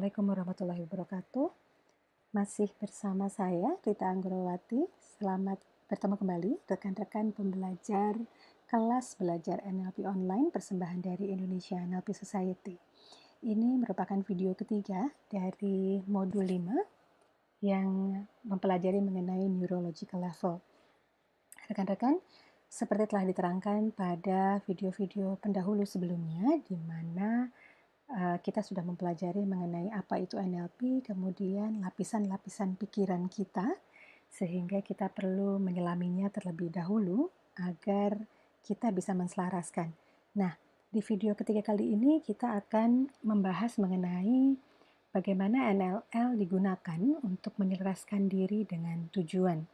Assalamualaikum warahmatullahi wabarakatuh. Masih bersama saya, Rita Anggurowati. Selamat bertemu kembali rekan-rekan pembelajar kelas belajar NLP online persembahan dari Indonesia NLP Society. Ini merupakan video ketiga dari modul 5 yang mempelajari mengenai neurological level. Rekan-rekan, seperti telah diterangkan pada video-video pendahulu sebelumnya, di mana kita sudah mempelajari mengenai apa itu NLP, kemudian lapisan-lapisan pikiran kita, sehingga kita perlu menyelaminya terlebih dahulu agar kita bisa menselaraskan. Nah, di video ketiga kali ini kita akan membahas mengenai bagaimana NLL digunakan untuk menyelaraskan diri dengan tujuan.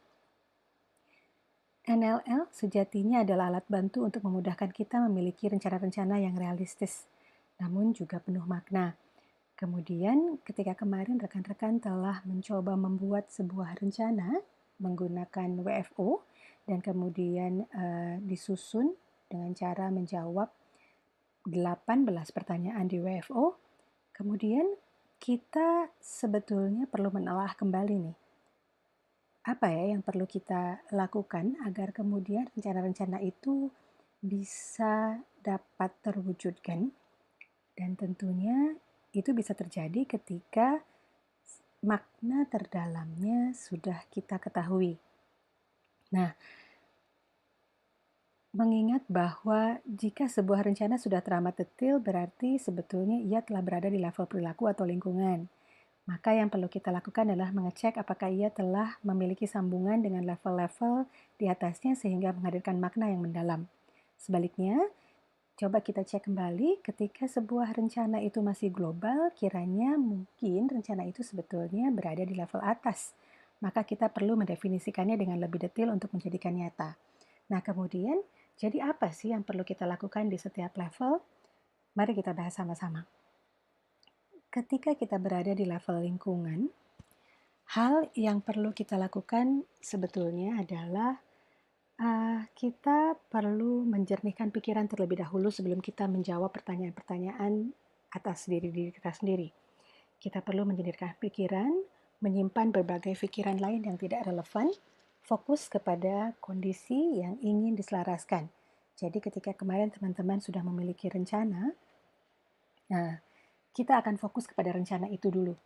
NLL sejatinya adalah alat bantu untuk memudahkan kita memiliki rencana-rencana yang realistis, namun juga penuh makna. Kemudian ketika kemarin rekan-rekan telah mencoba membuat sebuah rencana menggunakan WFO dan kemudian disusun dengan cara menjawab 18 pertanyaan di WFO, kemudian kita sebetulnya perlu menelaah kembali nih, apa ya yang perlu kita lakukan agar kemudian rencana-rencana itu bisa dapat terwujudkan. Dan tentunya itu bisa terjadi ketika makna terdalamnya sudah kita ketahui. Nah, mengingat bahwa jika sebuah rencana sudah teramat detail, berarti sebetulnya ia telah berada di level perilaku atau lingkungan. Maka yang perlu kita lakukan adalah mengecek apakah ia telah memiliki sambungan dengan level-level di atasnya sehingga menghadirkan makna yang mendalam. Sebaliknya, coba kita cek kembali ketika sebuah rencana itu masih global, kiranya mungkin rencana itu sebetulnya berada di level atas. Maka kita perlu mendefinisikannya dengan lebih detail untuk menjadikan nyata. Nah, kemudian, jadi apa sih yang perlu kita lakukan di setiap level? Mari kita bahas sama-sama. Ketika kita berada di level lingkungan, hal yang perlu kita lakukan sebetulnya adalah kita perlu menjernihkan pikiran terlebih dahulu sebelum kita menjawab pertanyaan-pertanyaan atas diri kita sendiri. Kita perlu menjernihkan pikiran, menyimpan berbagai pikiran lain yang tidak relevan, fokus kepada kondisi yang ingin diselaraskan. Jadi ketika kemarin teman-teman sudah memiliki rencana, kita akan fokus kepada rencana itu dulu.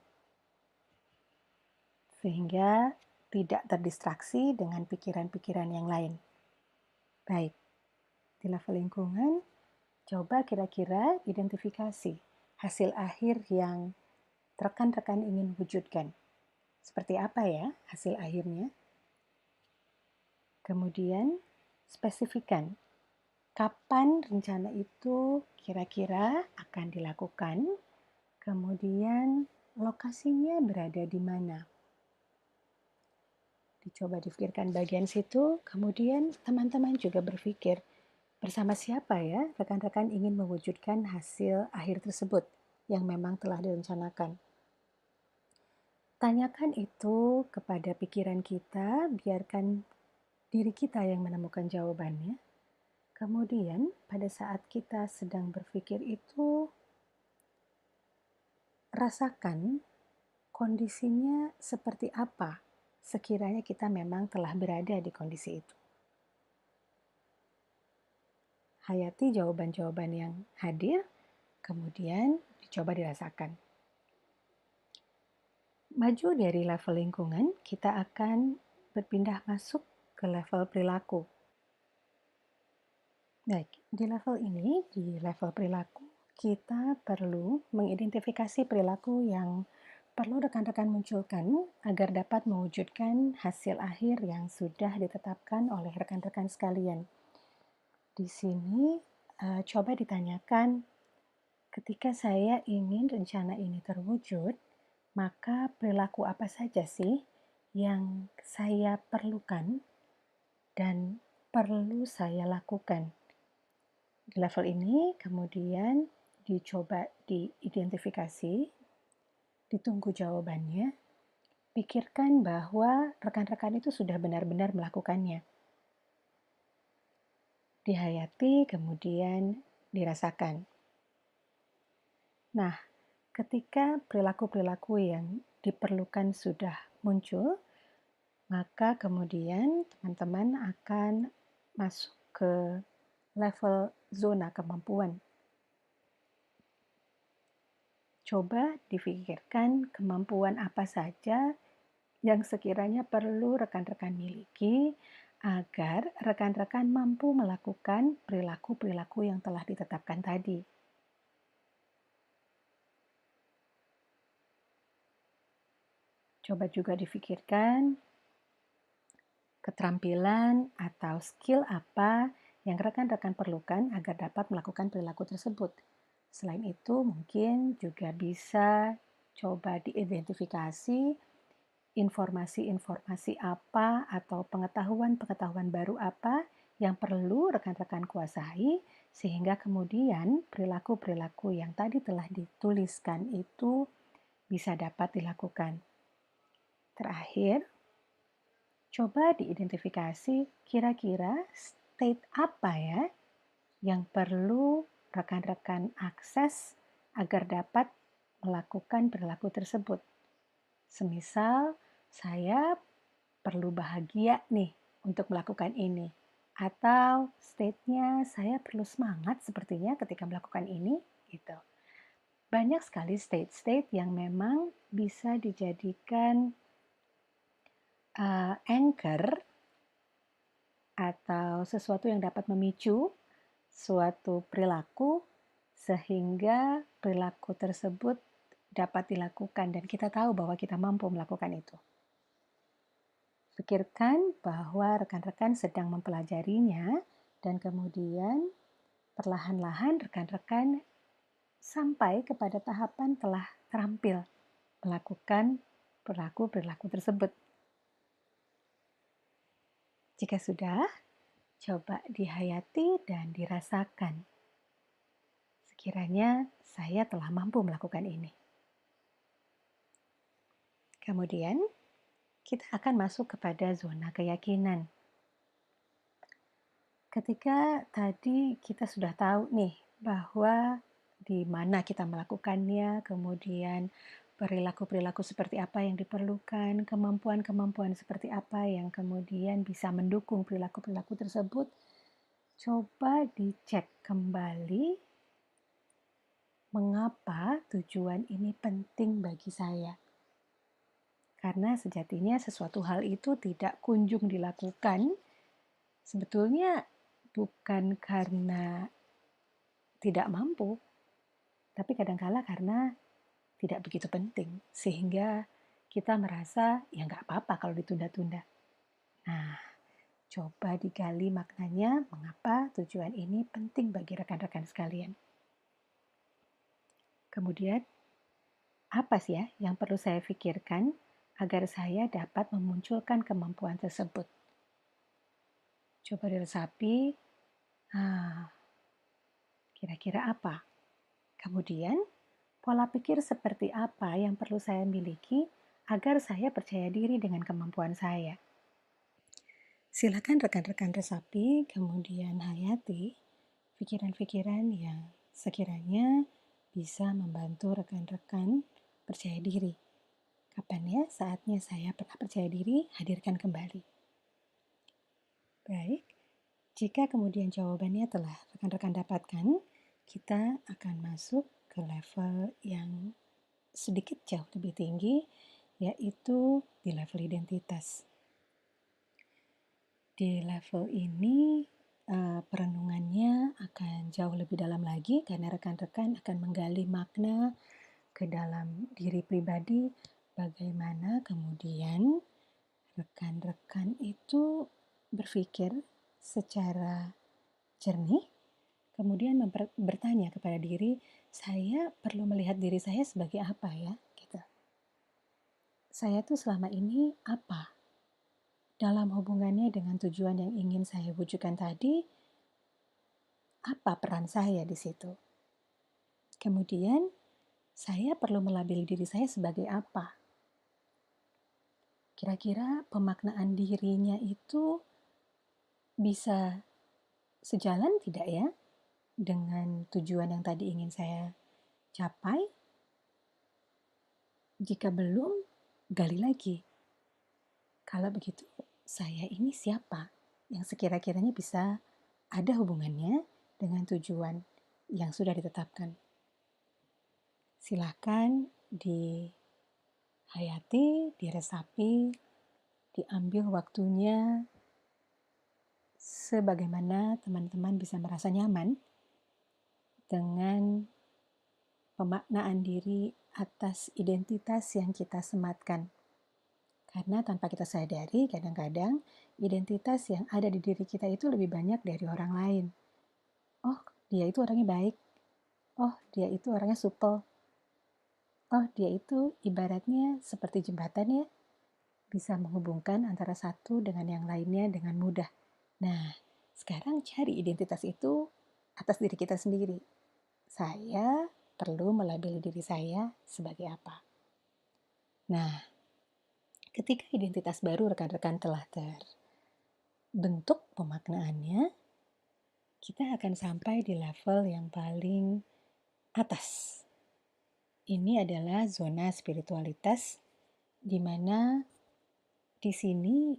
Sehingga tidak terdistraksi dengan pikiran-pikiran yang lain. Baik, di level lingkungan, coba kira-kira identifikasi hasil akhir yang rekan-rekan ingin wujudkan. Seperti apa ya hasil akhirnya? Kemudian, spesifikan kapan rencana itu kira-kira akan dilakukan, kemudian lokasinya berada di mana. Dicoba dipikirkan bagian situ, kemudian teman-teman juga berpikir, bersama siapa ya rekan-rekan ingin mewujudkan hasil akhir tersebut yang memang telah direncanakan. Tanyakan itu kepada pikiran kita, biarkan diri kita yang menemukan jawabannya. Kemudian pada saat kita sedang berpikir itu, rasakan kondisinya seperti apa sekiranya kita memang telah berada di kondisi itu. Hayati jawaban-jawaban yang hadir, kemudian dicoba dirasakan. Maju dari level lingkungan, kita akan berpindah masuk ke level perilaku. Baik, di level ini, di level perilaku, kita perlu mengidentifikasi perilaku yang perlu rekan-rekan munculkan agar dapat mewujudkan hasil akhir yang sudah ditetapkan oleh rekan-rekan sekalian. Di sini, coba ditanyakan, ketika saya ingin rencana ini terwujud, maka perilaku apa saja sih yang saya perlukan dan perlu saya lakukan? Di level ini kemudian dicoba diidentifikasi, ditunggu jawabannya, pikirkan bahwa rekan-rekan itu sudah benar-benar melakukannya. Dihayati kemudian dirasakan. Nah, Ketika perilaku-perilaku yang diperlukan sudah muncul, maka kemudian teman-teman akan masuk ke level zona kemampuan. Coba difikirkan kemampuan apa saja yang sekiranya perlu rekan-rekan miliki agar rekan-rekan mampu melakukan perilaku-perilaku yang telah ditetapkan tadi. Coba juga difikirkan keterampilan atau skill apa yang rekan-rekan perlukan agar dapat melakukan perilaku tersebut. Selain itu, mungkin juga bisa coba diidentifikasi informasi-informasi apa atau pengetahuan-pengetahuan baru apa yang perlu rekan-rekan kuasai, sehingga kemudian perilaku-perilaku yang tadi telah dituliskan itu bisa dapat dilakukan. Terakhir, coba diidentifikasi kira-kira state apa ya yang perlu rekan-rekan akses agar dapat melakukan perilaku tersebut. Semisal, saya perlu bahagia nih untuk melakukan ini. Atau state-nya saya perlu semangat sepertinya ketika melakukan ini, gitu. Banyak sekali state-state yang memang bisa dijadikan anchor atau sesuatu yang dapat memicu suatu perilaku sehingga perilaku tersebut dapat dilakukan dan kita tahu bahwa kita mampu melakukan itu. Pikirkan bahwa rekan-rekan sedang mempelajarinya dan kemudian perlahan-lahan rekan-rekan sampai kepada tahapan telah terampil melakukan perilaku-perilaku tersebut. Jika sudah, coba dihayati dan dirasakan. Sekiranya saya telah mampu melakukan ini. Kemudian, kita akan masuk kepada zona keyakinan. Ketika tadi kita sudah tahu nih bahwa di mana kita melakukannya, kemudian perilaku-perilaku seperti apa yang diperlukan, kemampuan-kemampuan seperti apa yang kemudian bisa mendukung perilaku-perilaku tersebut, coba dicek kembali mengapa tujuan ini penting bagi saya. Karena sejatinya sesuatu hal itu tidak kunjung dilakukan, sebetulnya bukan karena tidak mampu, tapi kadangkala karena tidak begitu penting, sehingga kita merasa ya nggak apa-apa kalau ditunda-tunda. Nah, coba digali maknanya mengapa tujuan ini penting bagi rekan-rekan sekalian. Kemudian, apa sih ya yang perlu saya pikirkan agar saya dapat memunculkan kemampuan tersebut? Coba diresapi, kira-kira apa? Kemudian, pola pikir seperti apa yang perlu saya miliki agar saya percaya diri dengan kemampuan saya? Silakan rekan-rekan resapi, kemudian hayati pikiran-pikiran yang sekiranya bisa membantu rekan-rekan percaya diri. Kapan ya saatnya saya pernah percaya diri, hadirkan kembali. Baik, jika kemudian jawabannya telah rekan-rekan dapatkan, kita akan masuk ke level yang sedikit jauh lebih tinggi, yaitu di level identitas. Di level ini perenungannya akan jauh lebih dalam lagi karena rekan-rekan akan menggali makna ke dalam diri pribadi, bagaimana kemudian rekan-rekan itu berpikir secara jernih, kemudian bertanya kepada diri, saya perlu melihat diri saya sebagai apa ya? Gitu. Saya tuh selama ini apa? Dalam hubungannya dengan tujuan yang ingin saya wujudkan tadi, apa peran saya di situ? Kemudian, saya perlu melabeli diri saya sebagai apa? Kira-kira pemaknaan dirinya itu bisa sejalan tidak ya dengan tujuan yang tadi ingin saya capai? Jika belum, gali lagi. Kalau begitu, saya ini siapa yang sekira-kiranya bisa ada hubungannya dengan tujuan yang sudah ditetapkan. Silakan dihayati, diresapi, diambil waktunya sebagaimana teman-teman bisa merasa nyaman dengan pemaknaan diri atas identitas yang kita sematkan. Karena tanpa kita sadari, kadang-kadang identitas yang ada di diri kita itu lebih banyak dari orang lain. Oh, dia itu orangnya baik. Oh, dia itu orangnya supel. Oh, dia itu ibaratnya seperti jembatan ya, bisa menghubungkan antara satu dengan yang lainnya dengan mudah. Nah, sekarang cari identitas itu atas diri kita sendiri. Saya perlu melabeli diri saya sebagai apa. Nah, ketika identitas baru rekan-rekan telah terbentuk pemaknaannya, kita akan sampai di level yang paling atas. Ini adalah zona spiritualitas di mana di sini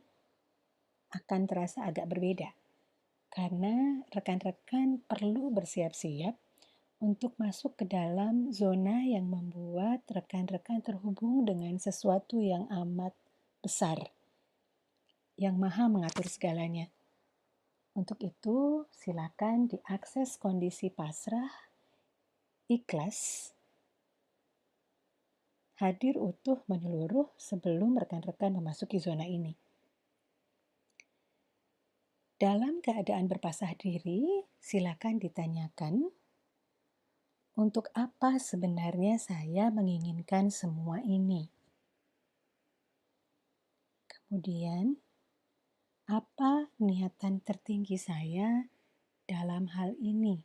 akan terasa agak berbeda karena rekan-rekan perlu bersiap-siap untuk masuk ke dalam zona yang membuat rekan-rekan terhubung dengan sesuatu yang amat besar, yang maha mengatur segalanya. Untuk itu, silakan diakses kondisi pasrah, ikhlas, hadir utuh menyeluruh sebelum rekan-rekan memasuki zona ini. Dalam keadaan berpasrah diri, silakan ditanyakan, untuk apa sebenarnya saya menginginkan semua ini? Kemudian, apa niatan tertinggi saya dalam hal ini?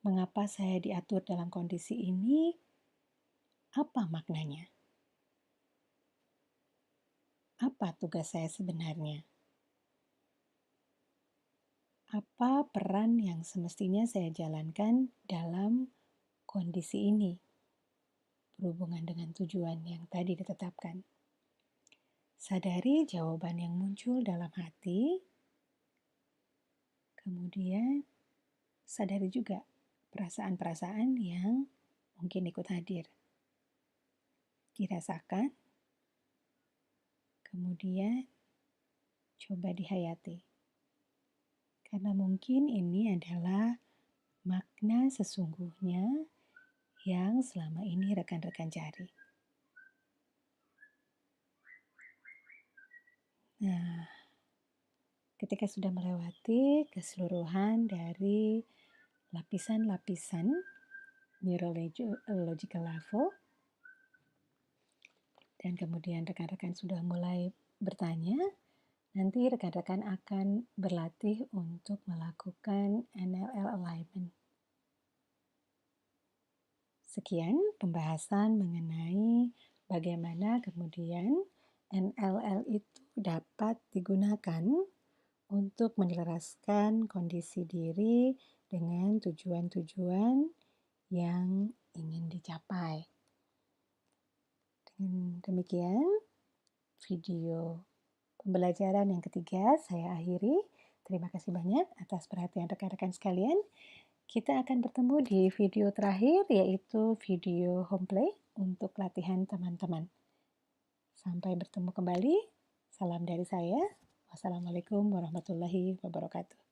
Mengapa saya diatur dalam kondisi ini? Apa maknanya? Apa tugas saya sebenarnya? Apa peran yang semestinya saya jalankan dalam kondisi ini? Berhubungan dengan tujuan yang tadi ditetapkan. Sadari jawaban yang muncul dalam hati, kemudian sadari juga perasaan-perasaan yang mungkin ikut hadir. Dirasakan, kemudian coba dihayati. Karena mungkin ini adalah makna sesungguhnya yang selama ini rekan-rekan cari. Nah, ketika sudah melewati keseluruhan dari lapisan-lapisan neurological level, dan kemudian rekan-rekan sudah mulai bertanya, nanti rekan-rekan akan berlatih untuk melakukan NLL alignment. Sekian pembahasan mengenai bagaimana kemudian NLL itu dapat digunakan untuk menyelaraskan kondisi diri dengan tujuan-tujuan yang ingin dicapai. Dengan demikian, video pembelajaran yang ketiga saya akhiri. Terima kasih banyak atas perhatian rekan-rekan sekalian. Kita akan bertemu di video terakhir, yaitu video home play untuk latihan teman-teman. Sampai bertemu kembali. Salam dari saya. Wassalamualaikum warahmatullahi wabarakatuh.